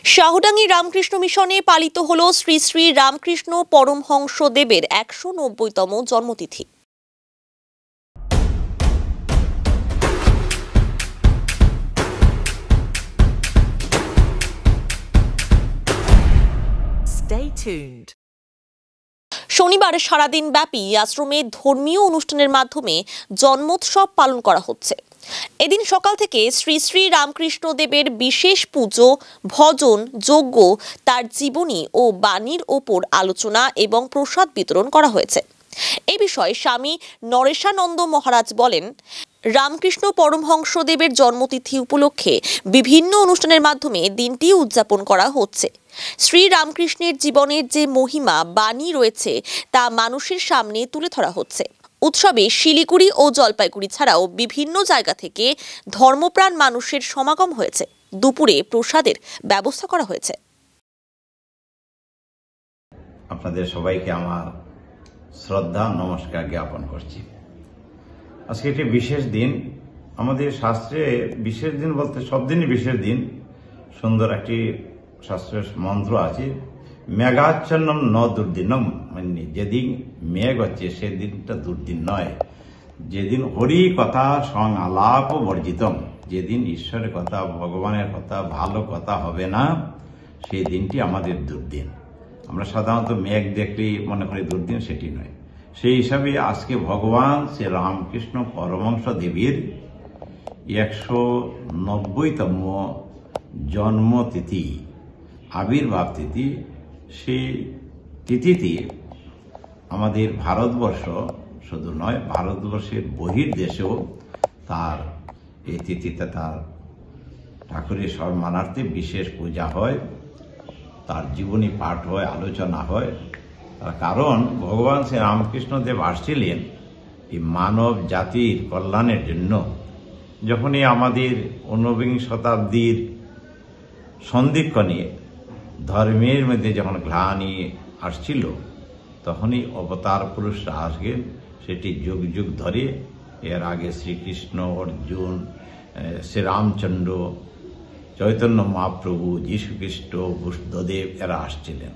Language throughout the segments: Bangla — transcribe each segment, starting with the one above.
শাহডাঙ্গি রামকৃষ্ণ মিশনে পালিত হল শ্রী শ্রী রামকৃষ্ণ পরমহংসদেবের ১৯০তম জন্মতিথি। Stay tuned. শনিবার সারাদিন ব্যাপী আশ্রমে ধর্মীয় অনুষ্ঠানের মাধ্যমে জন্মোৎসব পালন করা হচ্ছে। এদিন সকাল থেকে শ্রী শ্রী রামকৃষ্ণ দেবের বিশেষ পুজো, ভজন, যজ্ঞ, তার জীবনী ও বাণীর ওপর আলোচনা এবং প্রসাদ বিতরণ করা হয়েছে। এ বিষয়ে স্বামী নরেশানন্দ মহারাজ বলেন, রামকৃষ্ণ পরমহংসদেবের জন্মতিথি উপলক্ষে বিভিন্ন অনুষ্ঠানের মাধ্যমে দিনটি উদযাপন করা হচ্ছে। শ্রী রামকৃষ্ণের জীবনের যে মহিমা, বাণী রয়েছে তা মানুষের সামনে তুলে ধরা হচ্ছে। উৎসবে শিলিগুড়ি ও জলপাইগুড়ি ছাড়াও বিভিন্ন জায়গা থেকে ধর্মপ্রাণ মানুষের সমাগম হয়েছে। দুপুরে প্রসাদের ব্যবস্থা করা হয়েছে। আপনাদের সবাইকে আমার শ্রদ্ধা নমস্কার জ্ঞাপন করছি। আজকে একটি বিশেষ দিন। আমাদের শাস্ত্রে বিশেষ দিন বলতে সব দিনই বিশেষ দিন। সুন্দর একটি শাস্ত্রের মন্ত্র আছে, মেঘাচ্ছন্নম ন দুর্দিনম, মানে যেদিন মেঘ হচ্ছে সেদিনটা দুর্দিন নয়। যেদিন হরি কথা সং আলাপ বর্জিতম, যেদিন ঈশ্বরের কথা, ভগবানের কথা, ভালো কথা হবে না, সেই দিনটি আমাদের দুর্দিন। আমরা সাধারণত মেঘ দেখলেই মনে করি দুর্দিন, সেটি নয়। সেই হিসাবে আজকে ভগবান শ্রী রামকৃষ্ণ পরমহংস দেবের ১৯০তম জন্মতিথি, আবির্ভাব তিথি। সেই তিথিতে আমাদের ভারতবর্ষ শুধু নয়, ভারতবর্ষের বহির্দেশেও তার এই তিথিতে তার ঠাকুরের সম্মানার্থে বিশেষ পূজা হয়, তার জীবনী পাঠ হয়, আলোচনা হয়। তার কারণ ভগবান শ্রী রামকৃষ্ণদেব আসছিলেন এই মানব জাতির কল্যাণের জন্য। যখনই আমাদের ঊনবিংশ শতাব্দীর সন্ধিক্ষণে ধর্মের মধ্যে যখন গ্লানি আসছিল, তখনই অবতার পুরুষরা আসবেন, সেটি যুগ যুগ ধরে। এর আগে শ্রীকৃষ্ণ, অর্জুন, শ্রীরামচন্দ্র, চৈতন্য মহাপ্রভু, যীশুখ্রিস্ট, বুদ্ধদেব এরা আসছিলেন।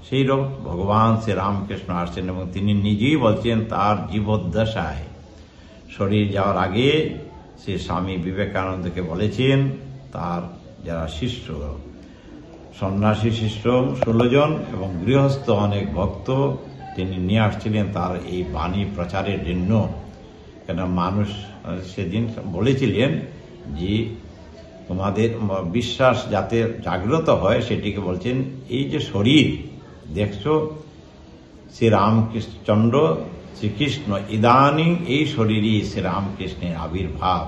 সেই রকম ভগবান শ্রীরামকৃষ্ণ আসছেন এবং তিনি নিজেই বলছেন তার জীবদ্দশায় শরীর যাওয়ার আগে সে স্বামী বিবেকানন্দকে বলেছেন তার যারা শিষ্য, সন্ন্যাসী শিষ্য ১৬ জন এবং গৃহস্থ অনেক ভক্ত তিনি নিয়ে আসছিলেন তার এই বাণী প্রচারের জন্য। কেন মানুষ সেদিন বলেছিলেন যে তোমাদের বিশ্বাস যাতে জাগ্রত হয়, সেটিকে বলছেন এই যে শরীর দেখছো, শ্রীরামকৃষ্ণচন্দ্র শ্রীকৃষ্ণ ইদানিং এই শরীরই শ্রীরামকৃষ্ণের আবির্ভাব,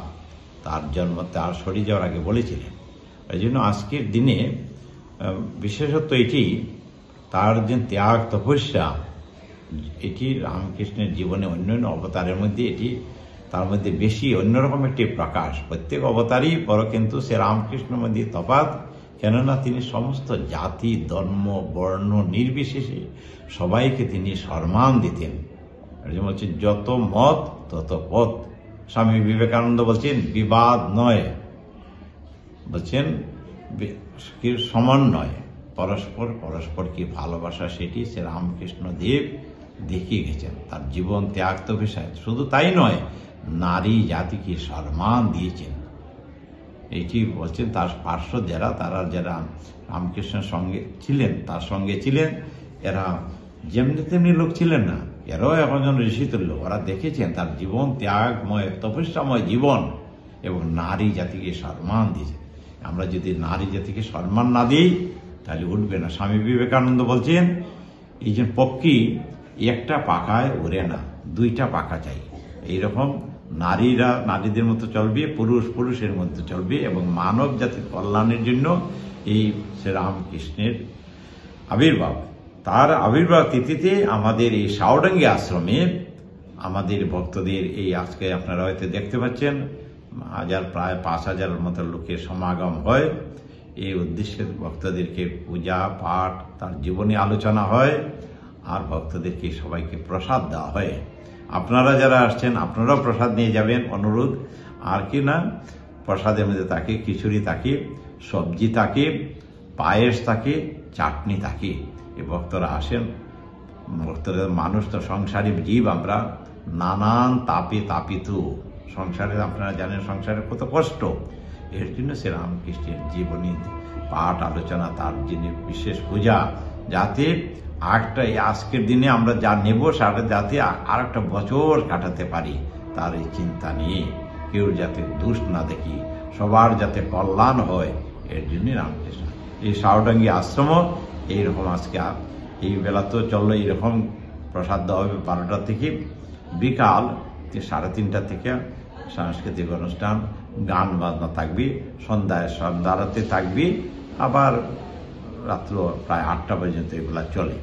তার জন্ম তার শরীর যাওয়ার আগে বলেছিলেন। এই জন্য আজকের দিনে বিশেষত এটি তার যে ত্যাগ তপস্যা, এটি রামকৃষ্ণের জীবনে অন্যান্য অবতারের মধ্যে এটি তার মধ্যে বেশি অন্যরকম একটি প্রকাশ। প্রত্যেক অবতারই বড়, কিন্তু সে রামকৃষ্ণের মধ্যে তফাৎ, কেননা তিনি সমস্ত জাতি, ধর্ম, বর্ণ নির্বিশেষে সবাইকে তিনি সম্মান দিতেন। বলছেন যত মত তত পথ। স্বামী বিবেকানন্দ বলছেন বিবাদ নয়, বলছেন কি সমন্বয়, পরস্পর পরস্পরকে ভালোবাসা, সেটি সে রামকৃষ্ণ দেব দেখিয়ে গেছেন তার জীবন ত্যাগ তপস্যায়। শুধু তাই নয়, নারী জাতিকে সম্মান দিয়েছেন। এইটি বলছেন তার পার্শ্ব যারা, তারা যারা রামকৃষ্ণের সঙ্গে ছিলেন, তার সঙ্গে ছিলেন, এরা যেমনি তেমনি লোক ছিলেন না, এরাও একজন ঋষিতুল্য। ওরা দেখেছেন তার জীবন ত্যাগময় তপস্যাময় জীবন এবং নারী জাতিকে সম্মান দিয়েছেন। আমরা যদি নারী জাতিকে সম্মান না দিই তাহলে উঠবে না। স্বামী বিবেকানন্দ বলছেন এই যে পক্ষী একটা পাখায় ওড়ে না, দুইটা পাখা চাই। এইরকম নারীরা নারীদের মতো চলবে, পুরুষ পুরুষের মতো চলবে এবং মানব জাতির কল্যাণের জন্য এই শ্রীরামকৃষ্ণের আবির্ভাব। তার আবির্ভাব তিথিতে আমাদের এই শাহডাঙ্গি আশ্রমে আমাদের ভক্তদের এই আজকে আপনারা হয়তো দেখতে পাচ্ছেন প্রায় ৫,০০০ মতো লোকের সমাগম হয়। এই উদ্দেশ্যে ভক্তদেরকে পূজা পাঠ, তার জীবনী আলোচনা হয়, আর ভক্তদেরকে সবাইকে প্রসাদ দেওয়া হয়। আপনারা যারা আসছেন আপনারাও প্রসাদ নিয়ে যাবেন, অনুরোধ। আর কি না, প্রসাদের মধ্যে থাকে খিচুড়ি, থাকে সবজি, থাকে পায়েস থাকে, চাটনি থাকে। এই ভক্তরা আসেন। ভক্তদের মানুষ তো সংসারী জীব, আমরা নানান তাপে তাপিত। সংসারে আপনারা জানেন সংসারে কত কষ্ট। এর জন্য শ্রীরামকৃষ্ণের জীবনী পাঠ আলোচনা, তার যিনি বিশেষ পূজা, যাতে আজকের দিনে আমরা যা নেব সেটা যাতে আর একটা বছর কাটাতে পারি, তার এই চিন্তা নিয়ে কেউ যাতে দোষ না দেখি, সবার যাতে কল্যাণ হয়, এর জন্যই রামকৃষ্ণ এই সাউডাঙ্গি আশ্রমও এইরকম আজকে এই বেলা তো চললো। এইরকম প্রসাদ দেওয়া হবে 12টা থেকে, বিকাল 3:30 থেকে সাংস্কৃতিক অনুষ্ঠান, গান বাজনা থাকবে, সন্ধ্যা রাতে থাকবে, আবার রাত্র প্রায় 8টা পর্যন্ত এগুলা চলে।